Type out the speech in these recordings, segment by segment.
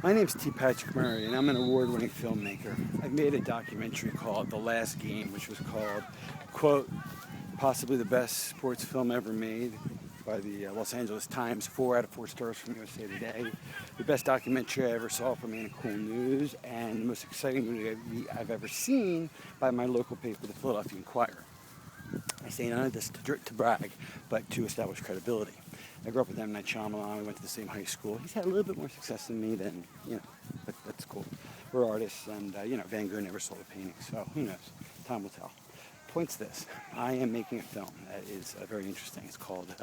My name's T. Patrick Murray, and I'm an award-winning filmmaker. I've made a documentary called The Last Game, which was called, quote, possibly the best sports film ever made by the Los Angeles Times, 4 out of 4 stars from USA Today. The best documentary I ever saw from Cool News, and the most exciting movie I've ever seen by my local paper, the Philadelphia Inquirer. I say none of this to brag, but to establish credibility. I grew up with M. Night Shyamalan. We went to the same high school. He's had a little bit more success than me, but that's cool. We're artists, and Van Gogh never sold a painting, so who knows? Time will tell. Point's this: I am making a film that is very interesting. It's called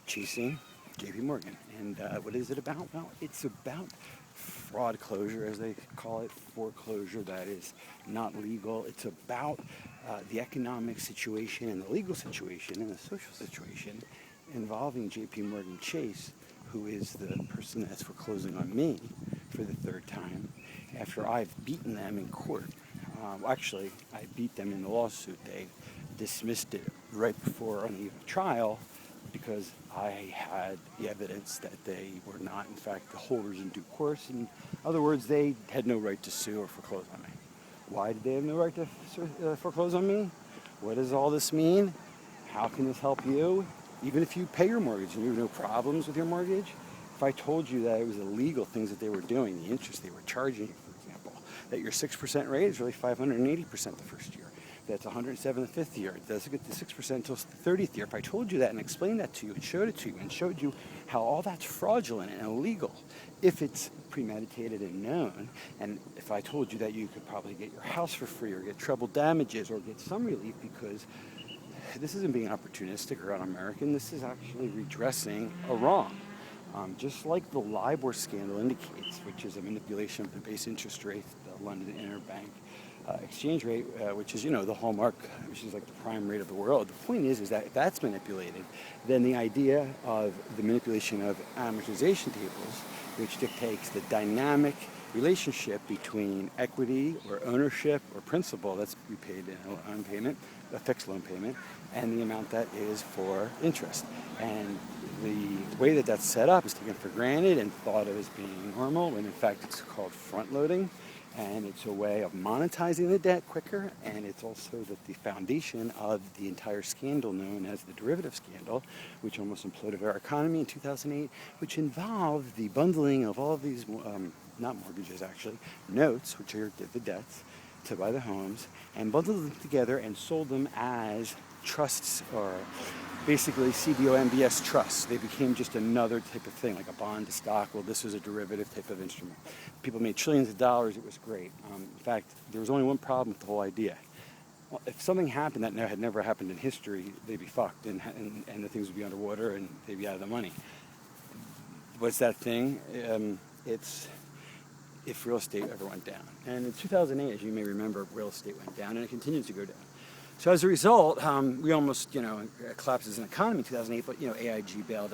Chasing J.P. Morgan, and what is it about? Well, it's about fraud closure, as they call it, foreclosure that is not legal. It's about the economic situation and the legal situation and the social situation involving J.P. Morgan Chase, who is the person that's foreclosing on me for the third time after I've beaten them in court. Actually, I beat them in the lawsuit. They dismissed it right before any trial because I had the evidence that they were not, in fact, the holders in due course. In other words, they had no right to sue or foreclose on me. Why did they have no right to foreclose on me? What does all this mean? How can this help you? Even if you pay your mortgage and you have no problems with your mortgage, if I told you that it was illegal things that they were doing, the interest they were charging you, for example, that your 6% rate is really 580% the first year, that's 107 the fifth year, it doesn't get to 6% until the 30th year. If I told you that and explained that to you and showed it to you and showed you how all that's fraudulent and illegal, if it's premeditated and known, and if I told you that you could probably get your house for free or get treble damages or get some relief because this isn't being opportunistic or un-American, this is actually redressing a wrong. Just like the LIBOR scandal indicates, which is a manipulation of the base interest rate, the London interbank exchange rate, which is, the hallmark, which is like the prime rate of the world. The point is that if that's manipulated, then the idea of the manipulation of amortization tables, which dictates the dynamic relationship between equity or ownership or principal that's repaid in a loan payment, a fixed loan payment, and the amount that is for interest. And the way that that's set up is taken for granted and thought of as being normal, when in fact it's called front loading, and it's a way of monetizing the debt quicker, and it's also the foundation of the entire scandal known as the derivative scandal, which almost imploded our economy in 2008, which involved the bundling of all of these, not mortgages actually, notes, which are the debts, to buy the homes, and bundled them together and sold them as trusts, or basically CDO-MBS trusts. They became just another type of thing, like a bond to stock. Well, this was a derivative type of instrument. People made trillions of dollars. It was great. In fact, there was only one problem with the whole idea. Well, if something happened that had never happened in history, they'd be fucked, and the things would be underwater, and they'd be out of the money. What's that thing? It's if real estate ever went down. And in 2008, as you may remember, real estate went down, and it continues to go down. So as a result, we almost, collapsed as an economy in 2008. But AIG bailed,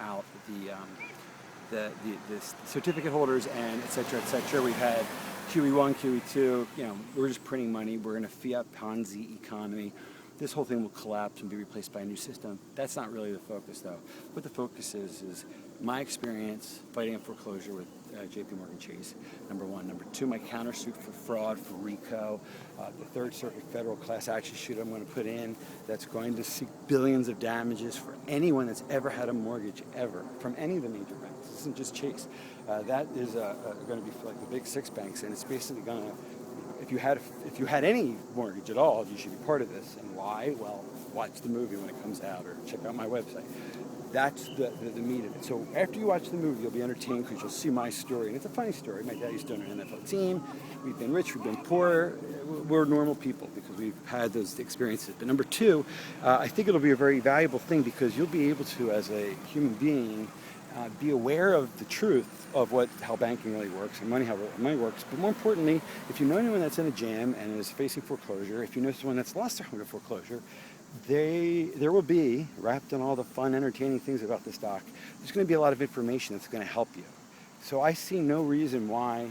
out the certificate holders and et cetera, et cetera. We've had QE1, QE2. We're just printing money. We're in a fiat Ponzi economy. This whole thing will collapse and be replaced by a new system. That's not really the focus, though. What the focus is my experience fighting a foreclosure with J.P. Morgan Chase, number one. Number two, my countersuit for fraud, for RICO, the Third Circuit federal class action suit I'm going to put in that's going to seek billions of damages for anyone that's ever had a mortgage, ever, from any of the major banks. This isn't just Chase. That is going to be for like the big six banks, and it's basically going to, if you had any mortgage at all, you should be part of this. And why? Well, watch the movie when it comes out, or check out my website. That's the meat of it. So after you watch the movie, you'll be entertained because you'll see my story. And it's a funny story. My dad used to own an NFL team. We've been rich, we've been poor. We're normal people because we've had those experiences. But number two, I think it'll be a very valuable thing because you'll be able to, as a human being, be aware of the truth of how banking really works and how money works. But more importantly, if you know anyone that's in a jam and is facing foreclosure, if you know someone that's lost their home to foreclosure, there will be, wrapped in all the fun, entertaining things about this doc, there's going to be a lot of information that's going to help you. So I see no reason why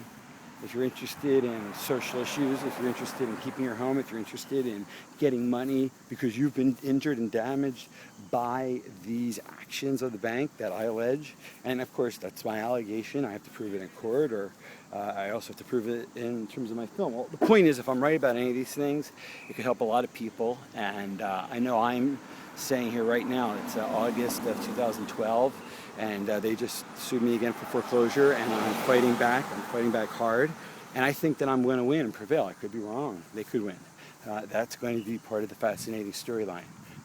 If you're interested in social issues, if you're interested in keeping your home, if you're interested in getting money because you've been injured and damaged by these actions of the bank that I allege, and of course that's my allegation, I have to prove it in court, or I also have to prove it in terms of my film. Well, the point is, if I'm right about any of these things, it could help a lot of people, and I know I'm saying here right now, it's August of 2012, and they just sued me again for foreclosure, and I'm fighting back hard, and I think that I'm going to win and prevail. I could be wrong. They could win. That's going to be part of the fascinating storyline.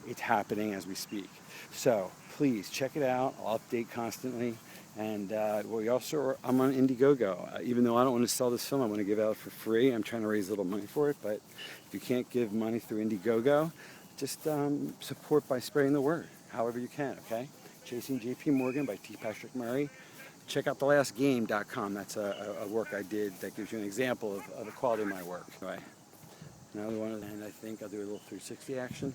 It's happening as we speak. So please check it out. I'll update constantly. And I'm on Indiegogo. Even though I don't want to sell this film, I want to give it out for free. I'm trying to raise a little money for it. But if you can't give money through Indiegogo, just support by spreading the word, however you can, okay? Chasing J.P. Morgan by T. Patrick Murray. Check out thelastgame.com. That's a work I did that gives you an example of the quality of my work. Anyway, another one, and I think I'll do a little 360 action.